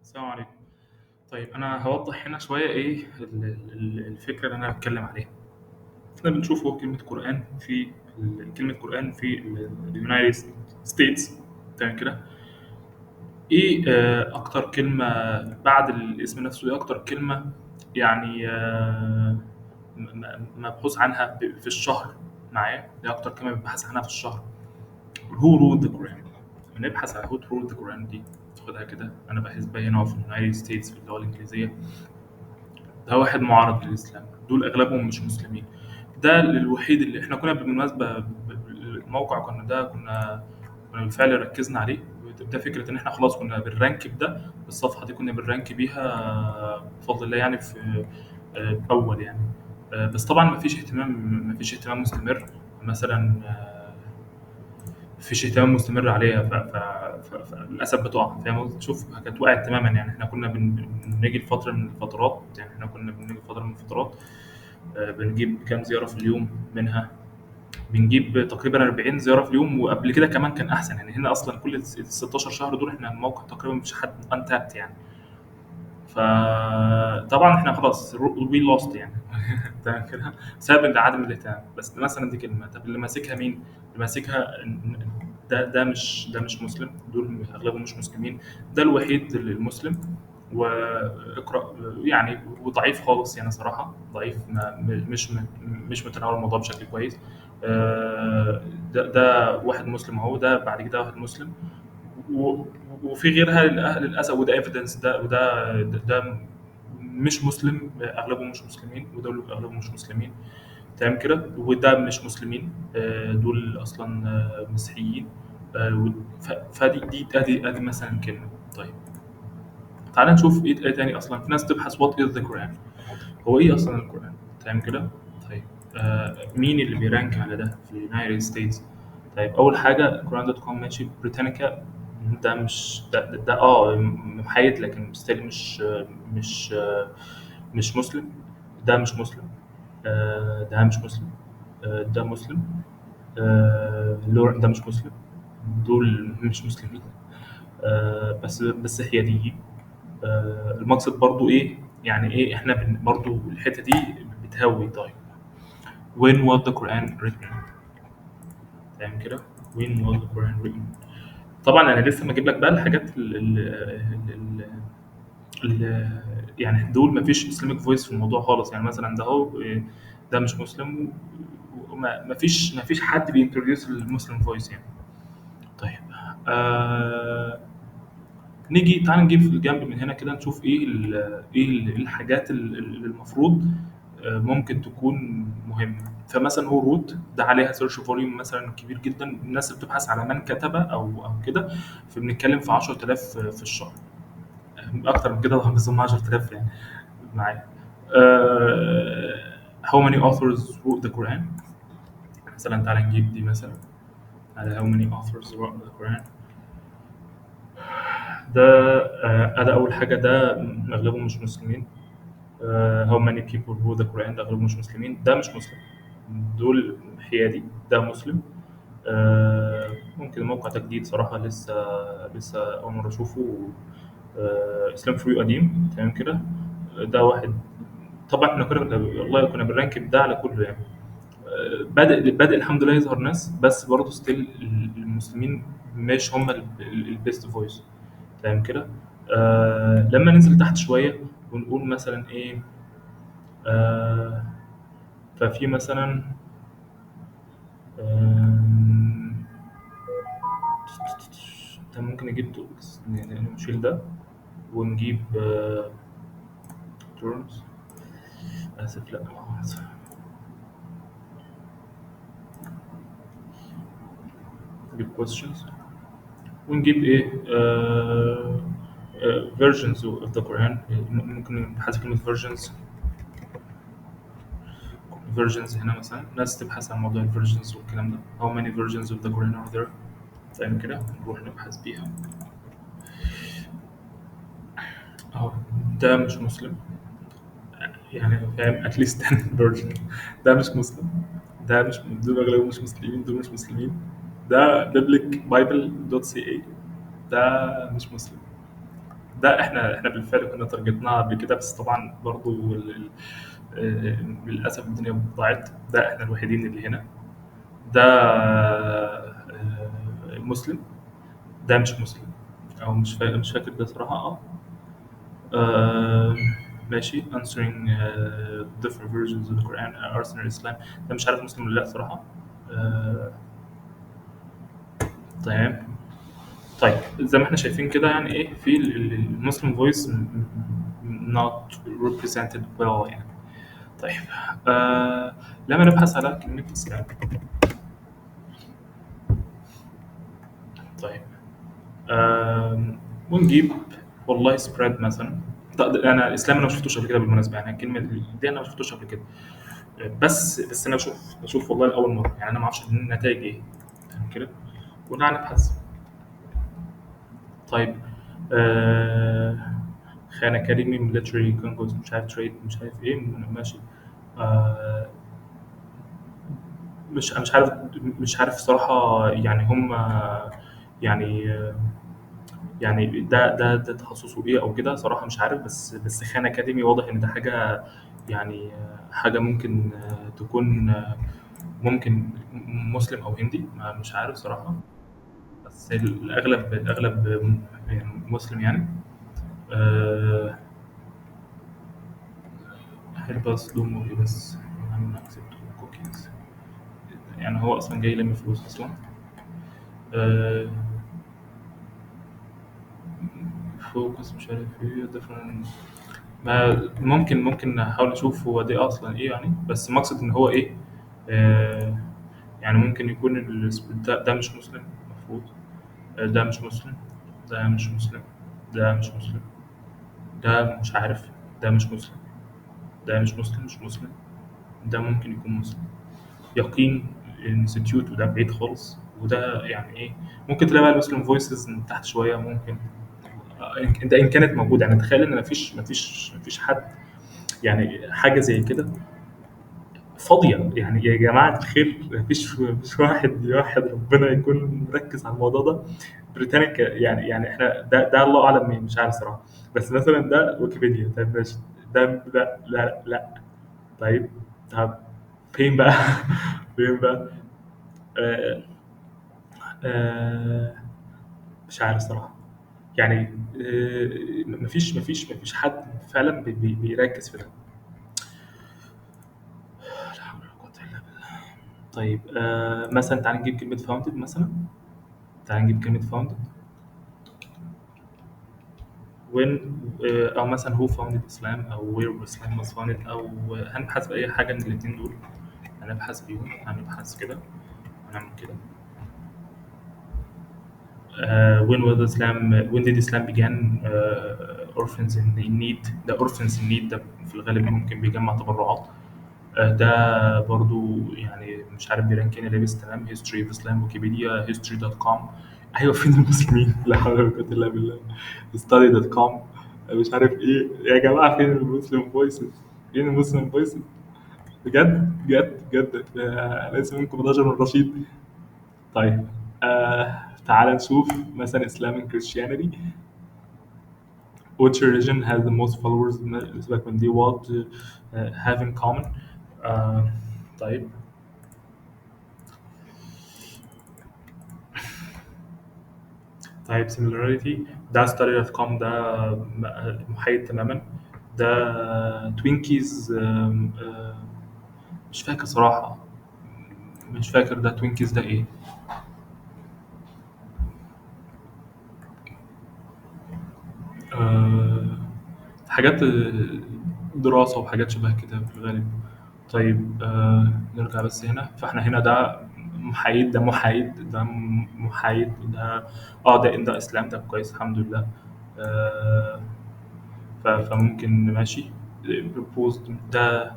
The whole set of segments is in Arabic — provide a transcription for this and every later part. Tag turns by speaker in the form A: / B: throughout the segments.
A: السلام عليكم. طيب أنا هاوضّح هنا شوية إيه الفكرة اللي أنا هاتكلّم عليها. إحنا بنشوف أهو كلمة قرآن في كلمة قرآن في الUnited States تمام كده. إيه أكتر كلمة بعد الاسم نفسه، إيه أكتر كلمة يعني مبحوث عنها في الشهر معايا؟ إيه أكتر كلمة بيتبحث عنها في الشهر؟ Who wrote the Quran؟ بنبحث على Who wrote the Quran دي، تاخدها كده. أنا باحسبها هنا أهو في الUnited States في اللغة الإنجليزية. ده واحد معارض للإسلام، دول أغلبهم مش مسلمين. ده الوحيد اللي إحنا كنا بالمناسبة الموقع كنا بالفعل ركزنا عليه. ده فكرة إن إحنا خلاص كنا بالرانك ده، الصفحة دي كنا بالرانك بيها بفضل الله يعني في أول يعني. بس طبعا مفيش اهتمام مستمر مثلا. مفيش اهتمام مستمر عليها فللاسف بتقع. فاهم قصدي؟ شوف كانت وقعت تماما يعني. احنا كنا بنيجي لفتره من الفترات، يعني احنا كنا بنيجي فتره من الفترات بنجيب كام زياره في اليوم منها. بنجيب تقريبا 40 زياره في اليوم، وقبل كده كمان كان احسن يعني. هنا اصلا كل ال 16 شهر دول احنا الموقع تقريبا مفيش حد انتابت يعني. فطبعا احنا خلاص وي لوست يعني. تمام كده بسبب عدم الاهتمام. بس مثلا دي كلمه، طب اللي ماسكها مين؟ اللي ماسكها ده مش مسلم، دول اغلبهم مش مسلمين. ده الوحيد المسلم واقرا يعني، وضعيف خالص يعني صراحه ضعيف. مش متناول الموضوع بشكل كويس. ده واحد مسلم اهو، ده بعد كده واحد مسلم و- وفي غيرها للاسف. وده ايفيدنس، ده مش مسلم، اغلبهم مش مسلمين، ودول اغلبهم مش مسلمين. تمام كده. وده مش مسلمين، دول اصلا مسيحيين. فدي مثلا كلمه. طيب تعال نشوف ايه تاني. اصلا في ناس تبحث وات از ذا قران، هو ايه اصلا القران؟ تمام كده. طيب مين اللي بيرانك على ده في اليونايتد ستيتس؟ طيب اول حاجه قرآن دوت كوم ماشي. بريتانيكا ده مش ده محايد، لكن ستيل مش مش مسلم. ده مش مسلم. ده مش مسلم. ده مسلم. لورن ده مش مسلم. دول مش مسلمين. بس حياديين. المقصد برضو ايه يعني؟ ايه احنا برضو الحته دي بتهوي. طيب when was the Quran written؟ تمام كده. when was the Quran written؟ طبعا انا لسه ما اجيب لك بقى الحاجات يعني دول ما فيش اسلامك فويس في الموضوع خالص يعني. مثلا ده هو ده مش مسلم، وما ما فيش حد بينتروديوس المسلم فويس يعني. طيب تعال نجيب في الجنب من هنا كده، نشوف الحاجات اللي المفروض ممكن تكون مهمة. فمثلا هو روت ده عليها سيرش فوليوم مثلا كبير جدا. الناس اللي بتبحث على من كتب او كده، فبنتكلم في 10000 في الشهر. اكتر من كده طبعا، بس هم 10000 يعني معايا. how many authors wrote the Quran؟ مثلا تعالى نجيب دي مثلا على how many authors wrote the Quran. ده ده أول حاجة. ده أغلبهم مش مسلمين. how many people wrote the Quran؟ ده أغلبهم مش مسلمين. ده مش مسلم، دول حيادي. ده مسلم. ممكن موقع تجديد صراحة، لسه أول مرة أشوفه. إسلام فور يو قديم. تمام كده. ده واحد. طبعا احنا والله كنا بنرانك ده على كله يعني. بادئ الحمد لله يظهر ناس، بس برضه ستيل المسلمين مش هم البيست فويس. تمام كده. لما ننزل تحت شويه ونقول مثلا ايه. آه ففي مثلا آم، ممكن نجيب توكس، نشيل ده ونجيب تورمز. اسف لا آسف. نجيب questions ونجيب ايه versions of the Quran. ممكن نبحث كلمة versions هنا مثلا. ناس تبحث عن موضوع الفيرجنز والكلام ده. how many versions of the Quran are there؟ فاهم كده. نروح نبحث بيها اهو. ده مش مسلم يعني، فاهم؟ اتليست 10 version. ده مش مسلم. دول اغلبهم مش مسلمين. دول مش مسلمين. ده biblic bible.ca. ده مش مسلم. ده احنا بالفعل كنا تارجتناها قبل كده، بس طبعا برضو للاسف الدنيا ضاعت. ده احنا الوحيدين اللي هنا. ده مسلم. ده مش مسلم، او مش فاكر ده صراحه. آه، ماشي. answering different versions of the Quran Arsenal Islam. ده مش عارف مسلم ولا لا صراحه. آه، تمام. طيب زي ما احنا شايفين كده، يعني ايه في المسلم فويس not represented well يعني. طيب لما نبحث على كلمة إسلام. طيب ونجيب والله spread مثلا. طيب انا الاسلام انا ما شفتوش قبل كده بالمناسبه، يعني الكلمه دي انا ما شفتوش قبل كده. بس انا بشوف والله لاول مره، يعني انا ما اعرفش النتائج ايه. تمام كده. ونقعد نبحث. طيب آه خان اكاديمي ميليتري كونجوز مش عارف تريد مش عارف ايه. ماشي. آه مش عارف. مش عارف صراحه، يعني هم يعني يعني ده تخصصه ايه او كده صراحه مش عارف. بس خان اكاديمي واضح ان ده حاجه، يعني حاجه ممكن تكون ممكن مسلم او هندي، مش عارف صراحه. بس الاغلب يعني مسلم يعني. أه احب اصدمه ايه بس. انا اكسبت كوكيز. يعني هو اصلا جاي يلم فلوس اصلا. أه فوكس مش عارف ايه different. ما ممكن نحاول نشوف هو ده اصلا ايه يعني. بس المقصد ان هو ايه. أه يعني ممكن يكون ده مش مسلم المفروض. ده مش مسلم. ده مش مسلم. ده مش مسلم. ده مش عارف. ده مش مسلم. ده مش مسلم. ده ممكن يكون مسلم يقين انستيتيوت، وده بعيد خالص. وده يعني ايه. ممكن تلاقي بقى المسلم فويسز من تحت شويه ممكن. ده ان كانت موجوده، يعني تخيل ان مفيش حد، يعني حاجه زي كده فاضيه. يعني يا جماعه الخير، مفيش واحد ربنا يكون مركز على الموضوع ده. بريتانيكا يعني احنا ده الله اعلم مين، مش عارف صراحه. بس مثلا ده ويكيبيديا. طيب ماشي. ده لا لا. طيب. طب فين بقى؟ فين بقى؟ آه آه مش عارف صراحة. يعني مفيش حد فعلا بيركز في ده. لا حول ولا قوة إلا بالله. طيب مثلا تعال نجيب كلمة فاوندد مثلا. تعال نجيب كلمة فاوندد. وين أو مثلا هو فاوندد إسلام أو وير إسلام was founded، أو هنبحث بأي حاجة من الاتنين دول. هنبحث بيهم. هنبحث كده. هنعمل كده. when did Islam began orphans in need. ده orphans in need ده في الغالب ممكن بيجمع تبرعات. ده برضو يعني مش عارف بيرانكين لابس تمام. history of Islam ويكيبيديا history.com. ايوه فين المسلمين؟ لا حول ولا قوه الا بالله. study.com. مش عارف ايه يا جماعه. فين المسلم فويسز؟ فين المسلم فويسز؟ بجد ليس منكم رجل رشيد. طيب تعال نشوف مثلا Islamic Christianity. Which religion has the most followers؟ سيبك من دي. what have in common. آه طيب. طيب similarity. ده study.com. ده محايد تماما. ده توينكيز. مش فاكر صراحة. مش فاكر ده توينكيز ده ايه. آه حاجات دراسة وحاجات شبه كده في الغالب. طيب نرجع بس هنا. فاحنا هنا ده محايد. ده محايد. ده محايد. ده ده اسلام. ده كويس الحمد لله. آه فممكن ماشي. proposed. ده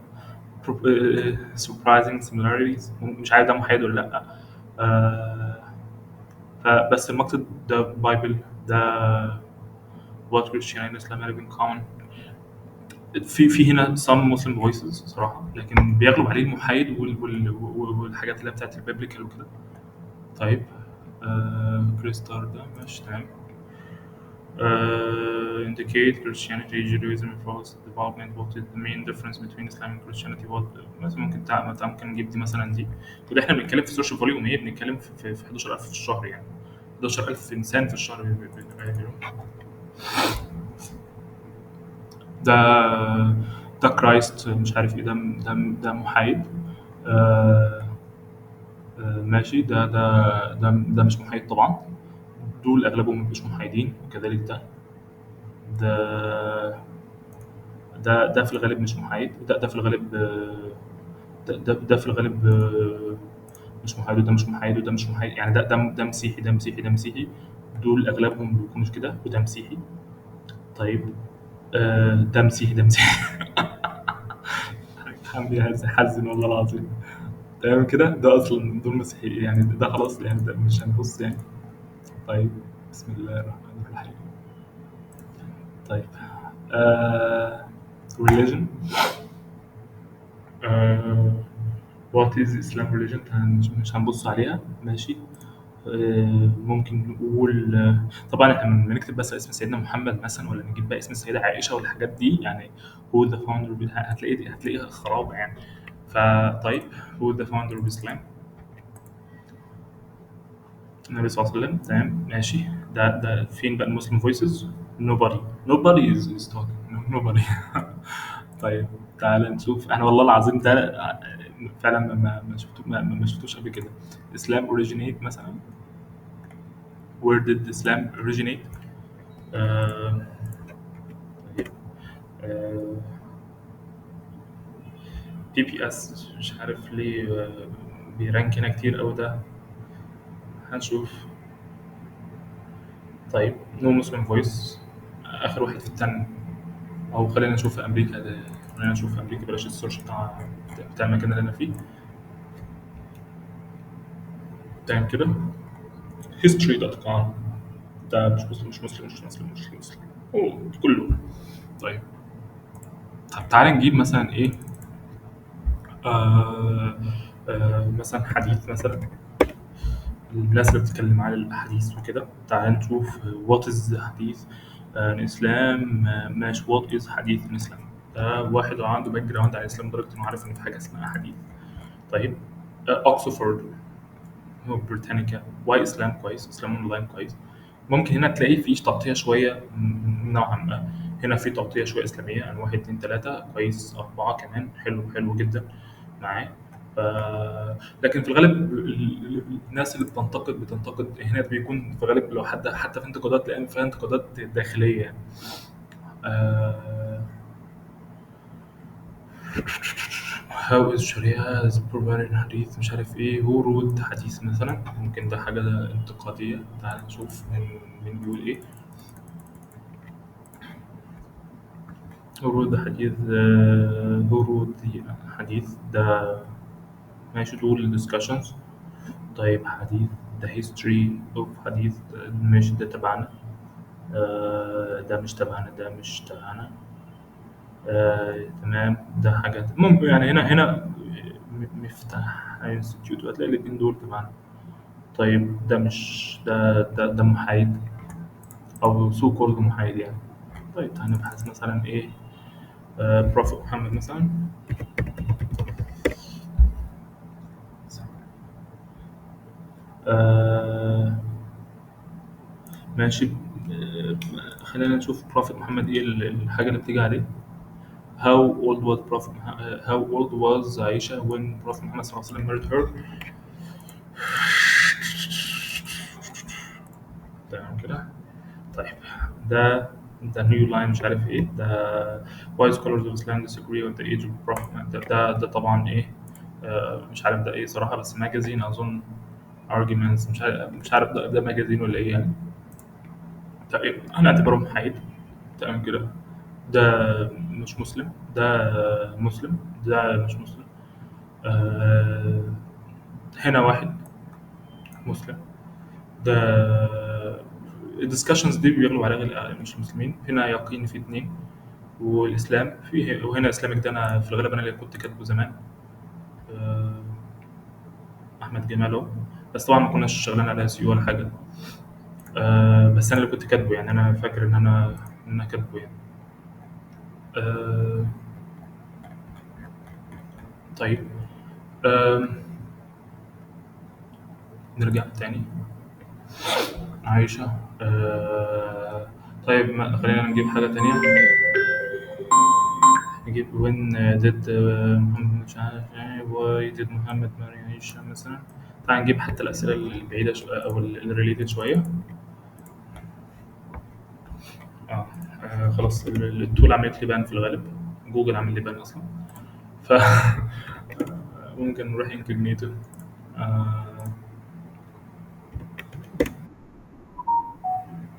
A: surprising similarities. مش عارف ده محايد ولا لا. آه فبس المقصد ده بايبل. ده what Christianity and Islam have in common. في هنا some Muslim voices صراحة، لكن بيغلب عليه المحايد والحاجات اللي هي بتاعت البيبليكال وكده. طيب كريستار ده ماشي تمام. indicate Christianity, Judaism, false development. What is the main difference between Islam and Christianity? What مثلا ممكن نجيب دي مثلا دي. وده احنا بنتكلم في سوشيال فوليوم، ايه بنتكلم في 11000 في الشهر يعني. 11000 انسان في الشهر ده ده كرايست مش عارف ايه، ده محايد. آه ماشي. ده مش محايد طبعا. دول اغلبهم مش محايدين، وكذلك ده ده في الغالب مش محايد. ده في الغالب ده في الغالب مش محايد، وده مش محايد، وده مش محايد يعني. ده مسيحي، ده مسيحي، ده مسيحي. دول اغلبهم ما بيكونوش كده، وده مسيحي. طيب ده مسيحي، ده مسيحي. حمدي حزن والله العظيم. تمام كده. ده اصلا دول مسيحي يعني. ده خلاص يعني، ده مش هنبص يعني. طيب بسم الله الرحمن الرحيم. طيب religion. آه what is Islam religion؟ مش هنبص عليها. ماشي. ممكن نقول طبعا احنا لما نكتب بس اسم سيدنا محمد مثلا، ولا نجيب بقى اسم السيدة عائشة والحاجات دي يعني. هو ذا فاوندر، هتلاقيها خراب يعني. فطيب، هو ذا فاوندر اوف اسلام؟ النبي صلى الله عليه وسلم. تمام ماشي. ده فين بقى المسلم فويسز؟ nobody is talking. nobody. طيب تعال نشوف. احنا والله العظيم ده فعلا ما شفتوش قبل كده. اسلام اوريجينيت مثلا. where did Islam originate؟ آه طيب آه بي بي اس مش عارف ليه بيرانك هنا كتير أوي ده. هنشوف. طيب نو مسلم فويس آخر واحد في التن. أو خلينا نشوف في أمريكا ده. خلينا نشوف في أمريكا، بلاش السيرش بتاع المكان اللي أنا فيه. تمام كده. history.com. ده مش مسلم، مش مسلم، مش مسلم، مش مسلم. أوه كله. طيب. طب تعالى نجيب مثلا إيه. آه مثلا حديث مثلا. الناس اللي بتتكلم عن الأحاديث وكده. تعال نشوف وات از حديث الإسلام. ماشي. وات از حديث الإسلام؟ ده واحد عنده باك جراوند عن الإسلام لدرجة إنه عارف إن في حاجة اسمها حديث. طيب أوكسفورد، بريتانيكا. واي إسلام كويس، إسلام أونلاين كويس. ممكن هنا تلاقي فيه تغطية شوية نوعا ما. هنا في تغطية شوية إسلامية عن واحد اتنين تلاتة كويس، أربعة كمان حلو، حلو جدا معاه. ف... لكن في الغالب الناس اللي بتنتقد هنا بيكون في الغالب لو حتى في انتقادات، لان فيها انتقادات داخليه يعني. آه... How is Sharia is provided in حديث مش عارف ايه. هو رود حديث مثلا. ممكن ده حاجة انتقادية. تعال نشوف مين بيقول ايه. هو رود حديث. هو رود حديث ده. ماشي. دول discussions. طيب حديث. ده history of حديث. ماشي ده تبعنا. ده مش تبعنا، ده مش تبعنا. تمام. ده حاجة ممكن يعني. هنا مفتاح انستيتيوت، وهتلاقي الاتنين دول تبعنا. طيب ده مش ده محايد، أو سو كولد محايد يعني. طيب هنبحث مثلا إيه. بروفيت محمد مثلا. آه ماشي. خلينا نشوف بروفيت محمد إيه الحاجة اللي بتيجي عليه. How old was Prophet How old was Aisha when Prophet Muhammad صلى الله عليه وسلم married her؟ تمام كده. طيب ده ده نيو لاين مش عارف ايه ده. Why scholars of Islam disagree on the age of Prophet Muhammad؟ ده طبعا ايه. مش عارف ده ايه صراحة، بس ماجازين أظن. arguments مش عارف ده ماجازين ولا ايه يعني. طيب هنعتبره محايد. تمام كده. ده مش مسلم، ده مسلم، ده مش مسلم. آه هنا واحد مسلم. ده الدiscussions دي بيغلب عليها مش مسلمين. هنا يقين في اتنين. والإسلام فيه، وهنا إسلامك ده أنا في الغالب أنا اللي كنت كاتبه زمان. آه، أحمد جمال أهو. بس طبعا ما كناش شغالين على SEO ولا حاجة. بس انا اللي كنت كاتبه يعني، انا فاكر ان انا كاتبه يعني. آه طيب. آه نرجع تاني. عايشة. طيب، خلينا نجيب حاجة تانية. نجيب when did محمد مش عارف ايه why did محمد marry عايشة مثلا. تعال نجيب حتى الأسئلة البعيدة أو الريليتد شوية. آه. خلاص، التول عملت لي بان في الغالب. جوجل عمل لي بان أصلا. ف ممكن نروح انكوجنيتو. آه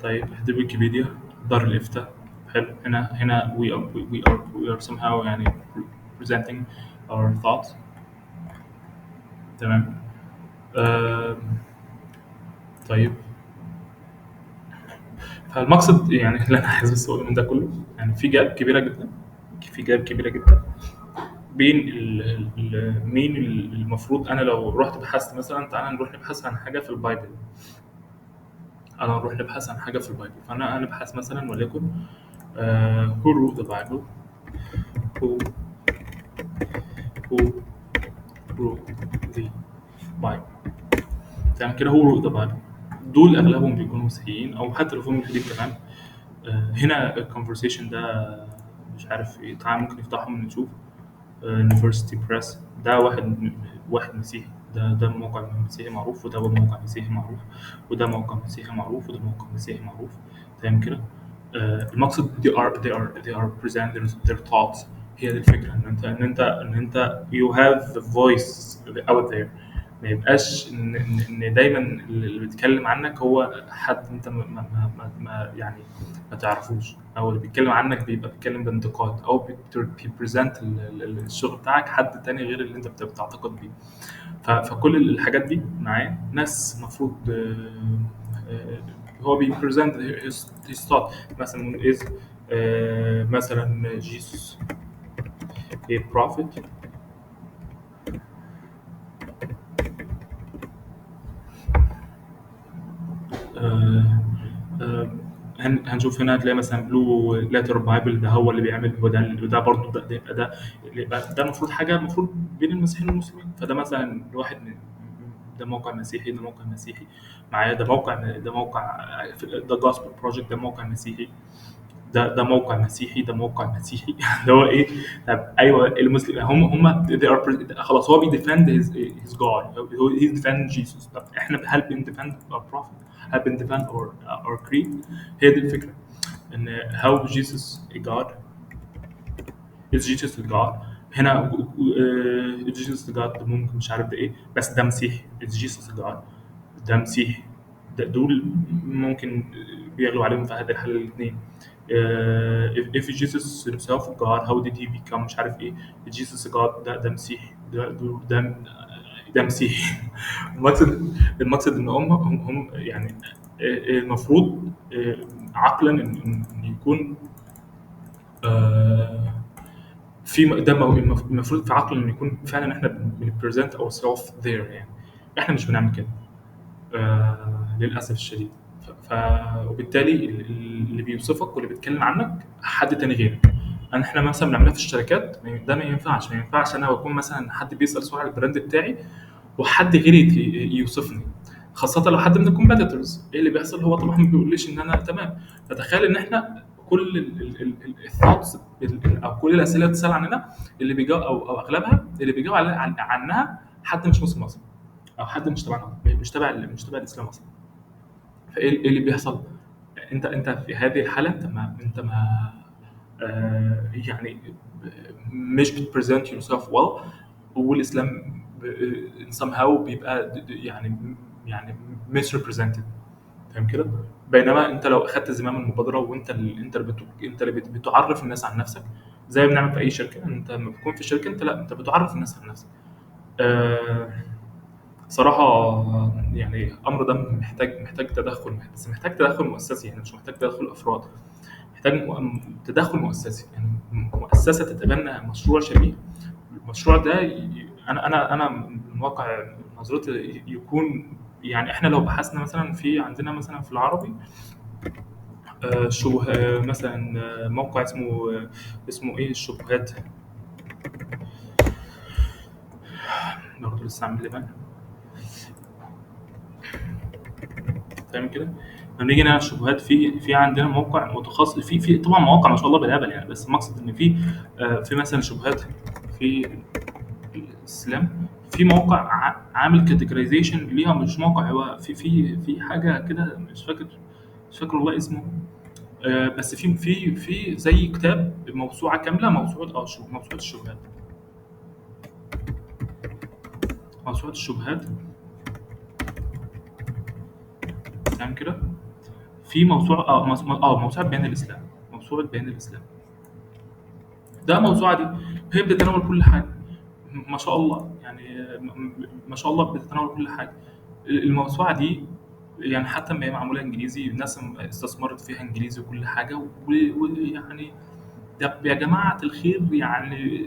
A: طيب، دي ويكيبيديا، دار الإفتاء. حلو. هنا we are somehow يعني presenting our thoughts. تمام. آه طيب، فالمقصد يعني اللي انا عايز بس اقوله من ده كله، يعني في جاب كبيره جدا بين مين المفروض. انا لو رحت بحثت مثلا، تعالى نروح نبحث عن حاجه في البايبل. انا نروح نبحث عن حاجه في البايبل، فانا ابحث مثلا وليكن who wrote the Bible. who who wrote the Bible. تمام كده. who wrote the Bible. دول اغلبهم بيكونوا مسيحيين، او حتى لو فيهم ملحدين كمان. هنا الكونفرسيشن ده مش عارف ايه، تعال ممكن نفتحهم نشوف. يونيفرسيتي بريس، ده واحد مسيحي. ده موقع مسيحي معروف، وده موقع مسيحي معروف، وده موقع مسيحي معروف، وده موقع مسيحي معروف. تمام كده. المقصد they are present their thoughts. هي دي الفكره، ان انت you have the voice out there. ما يبقاش ان دايما اللي بيتكلم عنك هو حد انت يعني ما تعرفوش، او اللي بيتكلم عنك بيبقى بيتكلم بانتقاد، او بيبريزنت الشغل بتاعك حد تاني غير اللي انت بتعتقد بيه. فكل الحاجات دي معاه ناس المفروض هو بيبريزنت his thought. مثلا is مثلا Jesus a prophet. آه، آه، هنشوف هنا، هتلاقي مثلا بلو لاتر بايبل، ده هو اللي بيعمل، وده برضه ده المفروض حاجه المفروض بين المسيحيين والمسلمين. فده مثلا واحد من، ده موقع مسيحي، ده موقع مسيحي معايا، ده جاسبل بروجكت، ده موقع مسيحي. ده موقع مسيحي، ده موقع مسيحي. ده هو ايه؟ طب ايوه، المسلم هم they are خلاص، هو بيديفند his God. هو he's defending Jesus. طب احنا هل بنديفند our prophet؟ هل بنديفند our creed؟ هي دي الفكره، ان how Jesus a God. is Jesus a God. هنا Jesus a God ممكن مش عارف ده ايه، بس ده مسيحي. is Jesus a God. ده مسيحي. دول ممكن بيغلوا عليهم في هذه الحالة الاثنين. if Jesus himself God, how did he become مش عارف ايه. Jesus God، ده مسيحي. ده مسيحي. المقصد ان هم يعني المفروض عقلا إن يكون آه، المفروض في عقل ان يكون فعلا احنا بنبريزنت اور سيلف ذير يعني. احنا مش بنعمل كده للاسف الشديد. وبالتالي اللي بيوصفك واللي بيتكلم عنك حد تاني غيرك. احنا مثلا بنعملها في الشركات، ده ما ينفعش انا بكون مثلا حد بيسال سؤال على البراند بتاعي، وحد غيري يوصفني، خاصة لو حد من الكومبيتيتورز. ايه اللي بيحصل؟ هو طبعا ما بيقوليش ان انا تمام. فتخيل ان احنا كل الثوتس او كل الاسئله اللي بتسال عننا، اللي بيجاوب او اغلبها اللي بيجاوب عنها حد مش مسلم اصلا، او حد مش تبعنا، مش تبع الاسلام اصلا. فايه اللي بيحصل؟ انت في هذه الحاله، انت ما يعني مش بتبريزنت يور سيلف ويل. والاسلام somehow بيبقى يعني misrepresented. فاهم كده؟ بينما انت لو اخدت زمام المبادره، وانت اللي بتعرف الناس عن نفسك، زي ما بنعمل في اي شركه. انت لما بتكون في شركه، انت بتعرف الناس عن نفسك. آه، صراحة يعني الأمر ده محتاج تدخل، بس محتاج تدخل مؤسسي يعني، مش محتاج تدخل أفراد. محتاج تدخل مؤسسي يعني، مؤسسة تتبنى مشروع شبيه. المشروع ده أنا من واقع نظرتي يكون يعني احنا لو بحثنا مثلا في عندنا مثلا في العربي شبه مثلا موقع اسمه اسمه ايه الشبهات، برضه لسه عامل لي بقى تمام كده. لما نيجي نعمل الشبهات في عندنا موقع متخصص في طبعا مواقع ما شاء الله بالهبل يعني، بس المقصد ان في مثلا شبهات في الاسلام، في موقع عامل كاتيجورايزيشن ليها، مش موقع، هو في حاجه كده مش فاكر والله اسمه. بس في زي كتاب موسوعه كامله، موسوعه الشبهات، موسوعه الشبهات تمام كده. في موسوعه موسوعه بيان الاسلام، موسوعه بيان الاسلام. ده الموسوعه دي هي بتتناول كل حاجه، ما شاء الله يعني، ما شاء الله بتتناول كل حاجه. الموسوعه دي يعني حتى ما هي معموله انجليزي، الناس استثمرت فيها انجليزي وكل حاجه، ويعني طب يا جماعة الخير يعني،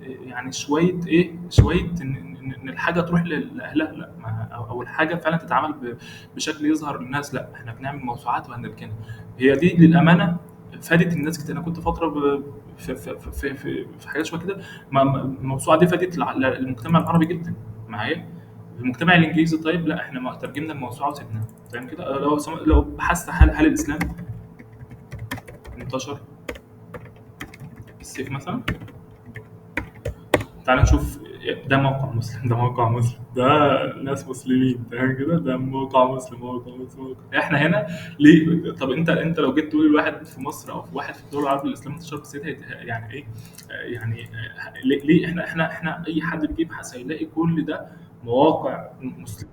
A: يعني شوية إيه، شوية إن الحاجة تروح لأهلها، لا أو الحاجة فعلا تتعامل بشكل يظهر للناس، لا إحنا بنعمل موسوعات وهنركنها. هي دي للأمانة فادت الناس كتير. أنا كنت فترة في حاجات شوية كده، الموسوعة دي فادت المجتمع العربي جدا معايا. المجتمع الإنجليزي طيب لا إحنا ما ترجمنا الموسوعة وسيبناها فاهم كده. لو بحثت هل الإسلام انتشر السيف مثلا، تعال نشوف. ده موقع مسلم، ده موقع مسلم، ده ناس مسلمين تمام كده، ده موقع مسلم، موقع مسلم، موقع. احنا هنا ليه؟ طب انت لو جيت تقول لواحد في مصر او في واحد في الدول العربيه الاسلام انتشر في السيد، يعني ايه؟ يعني ليه احنا اي حد بيبحث هيلاقي كل ده مواقع مسلمه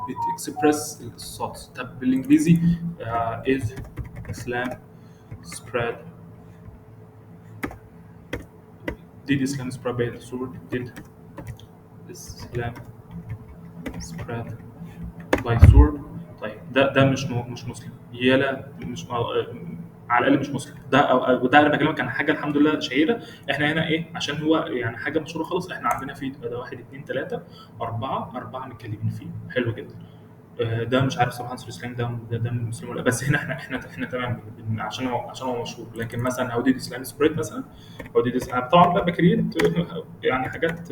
A: بتكسبرس الصوت. طب بالانجليزي is Islam spread, did Islam spread by the sword, did Islam spread باي سورد. طيب ده مش مسلم، يلا مش على الاقل مش مسلم ده، وده انا بكلمك عن حاجه الحمد لله شهيره. احنا هنا ايه عشان هو يعني حاجه مشهوره خالص، احنا عندنا في ده واحد اثنين ثلاثه اربعه متكلمين فيه حلو جدا. ده مش عارف صراحه نصر الاسلام ده من مسلم ولا لأ، بس هنا احنا تمام عشان هو مشهور. لكن مثلا هاو ديد اسلام سبريد مثلا، هاو ديد اسلام طبعا بقى بكريت يعني حاجات.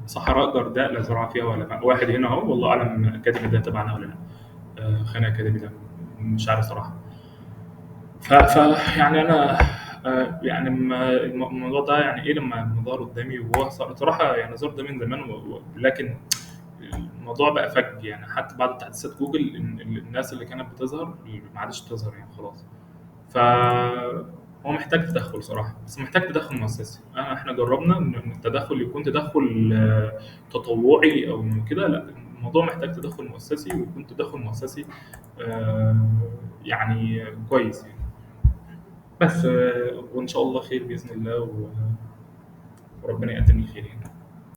A: صحراء جرداء لا زراعة فيها ولا ماء، واحد هنا اهو والله اعلم اكاديمي ده تبعنا ولا لا. خانة اكاديمي ده مش عارف صراحة. ف يعني انا يعني الموضوع ده يعني ايه لما ظهر قدامي، وهو صراحة يعني ظهر قدامي من زمان لكن الموضوع بقى فج يعني، حتى بعد تحديثات جوجل الناس اللي كانت بتظهر ما عادش تظهر يعني خلاص. ف هو محتاج تدخل صراحة، بس محتاج تدخل مؤسسي. احنا جربنا ان التدخل يكون تدخل تطوعي او كده، لا الموضوع محتاج تدخل مؤسسي، ويكون تدخل مؤسسي آه، يعني كويس يعني. بس وان شاء الله خير باذن الله، وربنا يقدم الخير يعني.